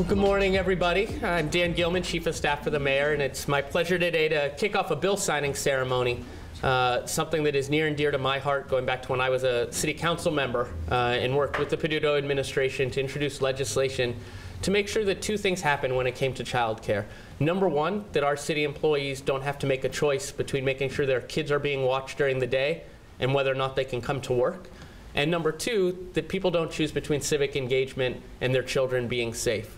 Good morning, everybody. I'm Dan Gilman, Chief of Staff for the Mayor, and it's my pleasure today to kick off a bill signing ceremony, something that is near and dear to my heart, going back to when I was a city council member and worked with the Peduto administration to introduce legislation to make sure that two things happen when it came to childcare. Number one, that our city employees don't have to make a choice between making sure their kids are being watched during the day and whether or not they can come to work. And number two, that people don't choose between civic engagement and their children being safe.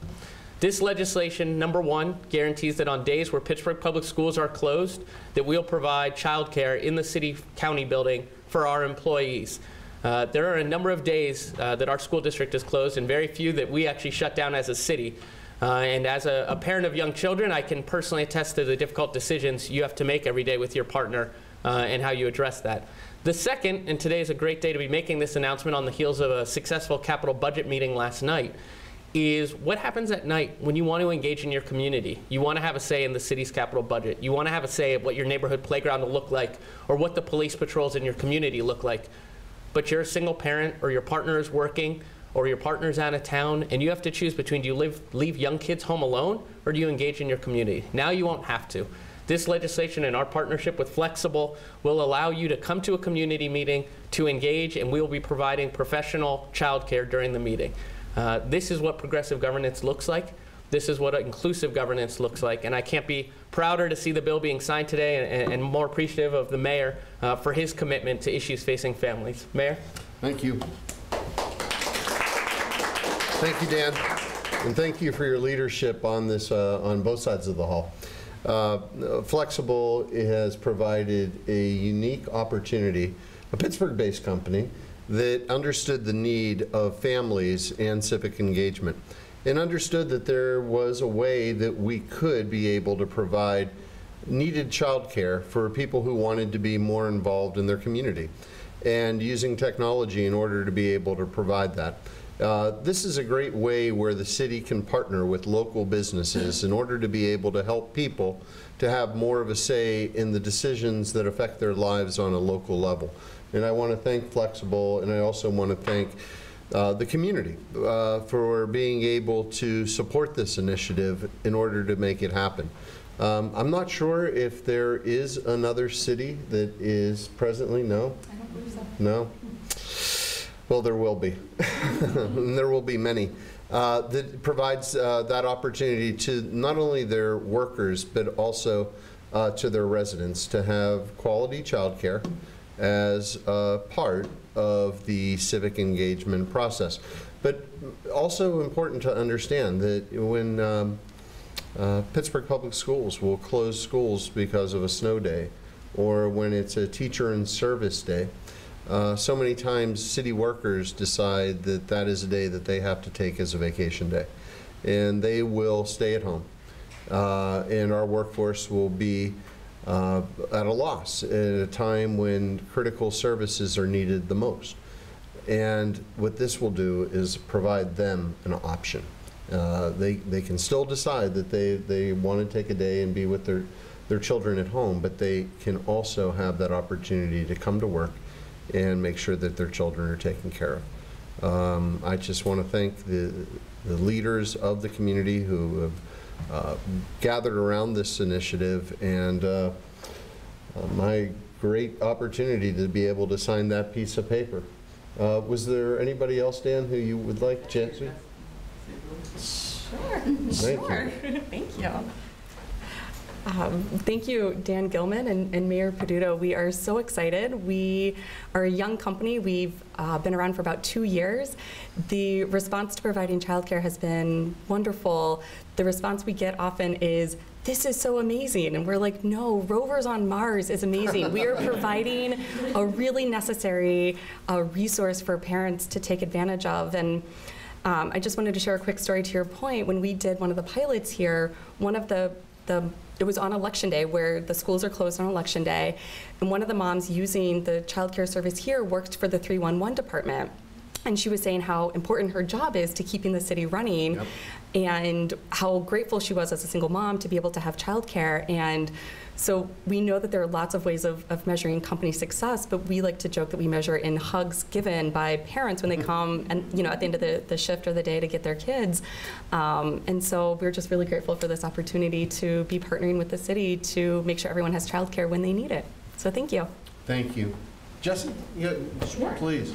This legislation, number one, guarantees that on days where Pittsburgh public schools are closed, that we'll provide childcare in the city-county building for our employees. There are a number of days that our school district is closed and very few that we actually shut down as a city. And as a parent of young children, I can personally attest to the difficult decisions you have to make every day with your partner and how you address that. The second, and today is a great day to be making this announcement on the heels of a successful capital budget meeting last night, is what happens at night when you want to engage in your community. You want to have a say in the city's capital budget. You want to have a say of what your neighborhood playground will look like or what the police patrols in your community look like. But you're a single parent or your partner is working or your partner's out of town and you have to choose between do you leave young kids home alone or do you engage in your community? Now you won't have to. This legislation and our partnership with Flexible will allow you to come to a community meeting to engage, and we will be providing professional childcare during the meeting. This is what progressive governance looks like. This is what inclusive governance looks like, and I can't be prouder to see the bill being signed today and more appreciative of the mayor for his commitment to issues facing families. Mayor? Thank you. Thank you, Dan, and thank you for your leadership on this on both sides of the hall. Flexible has provided a unique opportunity, a Pittsburgh-based company that understood the need of families and civic engagement and understood that there was a way that we could be able to provide needed childcare for people who wanted to be more involved in their community and using technology in order to be able to provide that. This is a great way where the city can partner with local businesses in order to be able to help people to have more of a say in the decisions that affect their lives on a local level. And I want to thank Flexible, and I also want to thank the community for being able to support this initiative in order to make it happen. I'm not sure if there is another city that is presently, no? I don't believe so. No? Well, there will be. And there will be many. That provides that opportunity to not only their workers, but also to their residents to have quality childcare as a part of the civic engagement process. But also important to understand that when Pittsburgh Public Schools will close schools because of a snow day, or when it's a teacher in service day, so many times city workers decide that that is a day that they have to take as a vacation day. And they will stay at home. And our workforce will be at a loss at a time when critical services are needed the most. And what this will do is provide them an option. They can still decide that they want to take a day and be with their children at home, but they can also have that opportunity to come to work and make sure that their children are taken care of. I just want to thank the leaders of the community who have gathered around this initiative, and my great opportunity to be able to sign that piece of paper. Was there anybody else, Dan, who you would like to? Sure. Thank you. Thank you. Thank you, Dan Gilman and Mayor Peduto. We are so excited. We are a young company. We've been around for about 2 years. The response to providing childcare has been wonderful. The response we get often is, "This is so amazing." And we're like, no, rovers on Mars is amazing. We are providing a really necessary resource for parents to take advantage of. And I just wanted to share a quick story to your point. When we did one of the pilots here, one of it was on election day where the schools are closed on election day, and one of the moms using the child care service here worked for the 311 department. And she was saying how important her job is to keeping the city running. Yep. And how grateful she was as a single mom to be able to have childcare. And So we know that there are lots of ways of measuring company success, but we like to joke that we measure in hugs given by parents when they come and, at the end of the shift or the day to get their kids. And so we're just really grateful for this opportunity to be partnering with the city to make sure everyone has childcare when they need it. So thank you. Thank you. Jessie, please.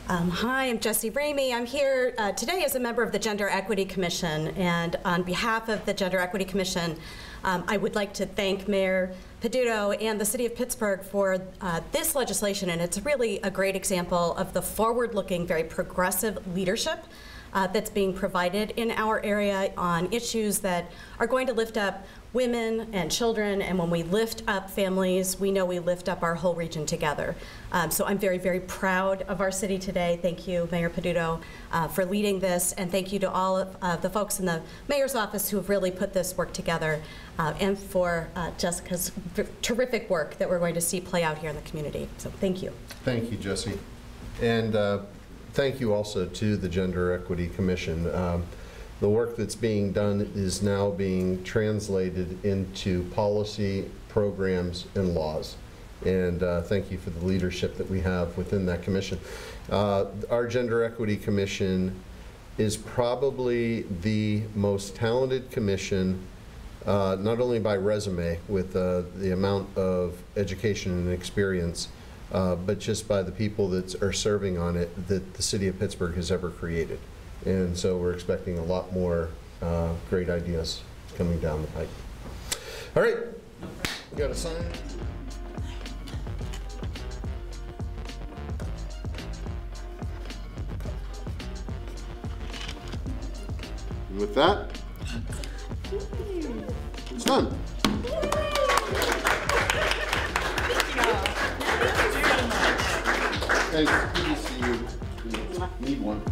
Hi, I'm Jessie Ramey. I'm here today as a member of the Gender Equity Commission, and on behalf of the Gender Equity Commission, I would like to thank Mayor Peduto and the City of Pittsburgh for this legislation, and it's really a great example of the forward-looking, very progressive leadership that's being provided in our area on issues that are going to lift up women and children, and when we lift up families, we know we lift up our whole region together. So I'm very, very proud of our city today. Thank you, Mayor Peduto, for leading this, and thank you to all of the folks in the mayor's office who have really put this work together, and for Jessica's terrific work that we're going to see play out here in the community. So thank you. Thank you, Jessie. And thank you also to the Gender Equity Commission. The work that's being done is now being translated into policy, programs, and laws. And thank you for the leadership that we have within that commission. Our Gender Equity Commission is probably the most talented commission, not only by resume with the amount of education and experience, but just by the people that are serving on it that the city of Pittsburgh has ever created. And so we're expecting a lot more great ideas coming down the pike. All right, you got a sign? And with that, it's done. Thanks. Good to see you. Need one.